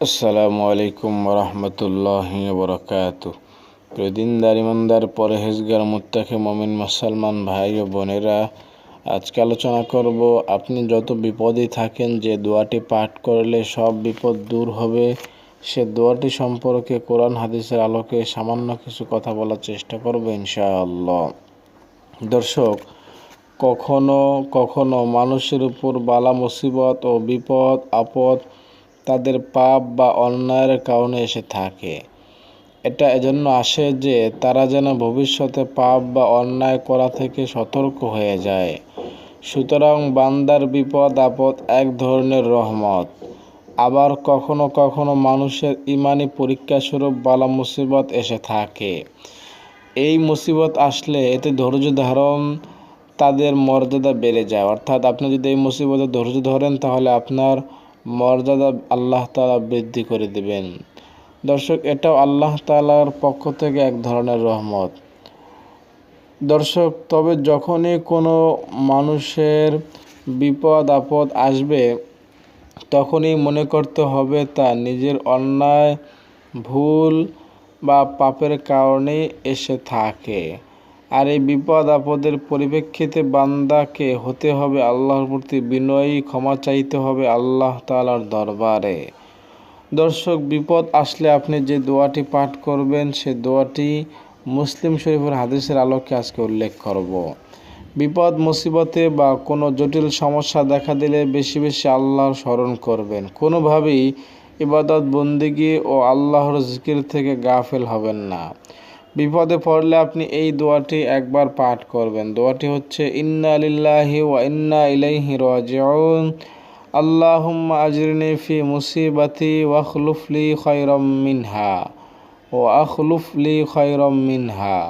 আসসালামু আলাইকুম রহমতুল্লাহি বরকাতু। প্রতিদিনদার ইমানদার পরহেজগার মুত্তাকি মুমিন মুসলমান ভাই ও বোনেরা, আজকে আলোচনা করব আপনি যত বিপদে থাকেন যে দোয়াটি পাঠ করলে সব বিপদ দূর হবে, সে দোয়াটি সম্পর্কে কোরআন হাদিসের আলোকে সামান্য কিছু কথা বলার চেষ্টা করব ইনশাআল্লাহ। দর্শক, কখনো কখনো মানুষের উপর বালা মুসিবত ও বিপদ আপদ তাদের পাপ বা অন্যায়ের কারণে এসে থাকে। এটা এজন্য আসে যে তারা যেন ভবিষ্যতে পাপ বা অন্যায় করা থেকে সতর্ক হয়ে যায়। সুতরাং বান্দার বিপদ আপদ এক ধরনের রহমত। আবার কখনো কখনো মানুষের ইমানি পরীক্ষাস্বরূপ বালা মুসিবত এসে থাকে। এই মুসিবত আসলে এতে ধৈর্য ধারণ তাদের মর্যাদা বেড়ে যায়। অর্থাৎ আপনি যদি এই মুসিবতে ধৈর্য ধরেন তাহলে আপনার মর্যাদা আল্লাহ তাআলা বৃদ্ধি করে দেবেন। দর্শক, এটাও আল্লাহ তাআলার পক্ষ থেকে এক ধরনের রহমত। দর্শক, তবে যখনই কোনো মানুষের বিপদ আপদ আসবে তখনই মনে করতে হবে তা নিজের অন্যায় ভুল বা পাপের কারণেই এসে থাকে। আর এই বিপদ আপদের পরিপ্রেক্ষিতে বান্দাকে হতে হবে আল্লাহর প্রতি বিনয়ী, ক্ষমা চাইতে হবে আল্লাহ তাআলার দরবারে। দর্শক, বিপদ আসলে আপনি যে দোয়াটি পাঠ করবেন সে দোয়াটি মুসলিম শরীফের হাদিসের আলোকে আজকে উল্লেখ করব। বিপদ মুসিবতে বা কোনো জটিল সমস্যা দেখা দিলে বেশি বেশি আল্লাহর স্মরণ করবেন। কোনোভাবেই ইবাদত বন্দেগী ও আল্লাহর জিকির থেকে গাফেল হবেন না। বিপদে পড়লে আপনি এই দোয়াটি একবার পাঠ করবেন। দোয়াটি হচ্ছে ইন্না লিল্লাহি ওয়া ইন্না ইলাইহি রাজিউন, আল্লাহুম্মা আজরিনি ফি মুসিবাতি ওয়াখলুফ লি খায়রাম মিনহা ওয়া আখলুফ লি খায়রাম মিনহা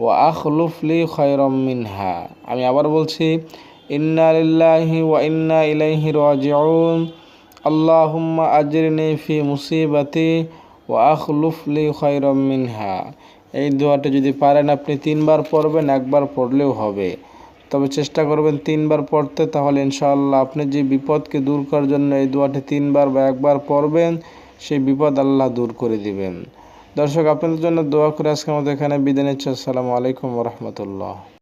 ওয়া আখলুফ লি খায়রাম মিনহা। আমি আবার বলছি, ইন্না লিল্লাহি ওয়া ইন্না ইলাইহি রাজিউন, আল্লাহুম্মা আজরিনি ফি মুসিবাতি ওয়া আখলুফ লি খায়রাম মিনহা। এই দোয়াটি যদি পারেন আপনি 3 বার পড়বেন, একবার পড়লেও হবে, তবে চেষ্টা করবেন 3 বার পড়তে। তাহলে ইনশাআল্লাহ আপনি যে বিপদকে দূর করার জন্য এই দোয়াটি 3 বার বা একবার পড়বেন, সেই বিপদ আল্লাহ দূর করে দিবেন। দর্শক, আপনাদের জন্য দোয়া করে আজকে আমাদের এখানে বিদায় নিচ্ছি। আসসালামু আলাইকুম ওয়া রাহমাতুল্লাহ।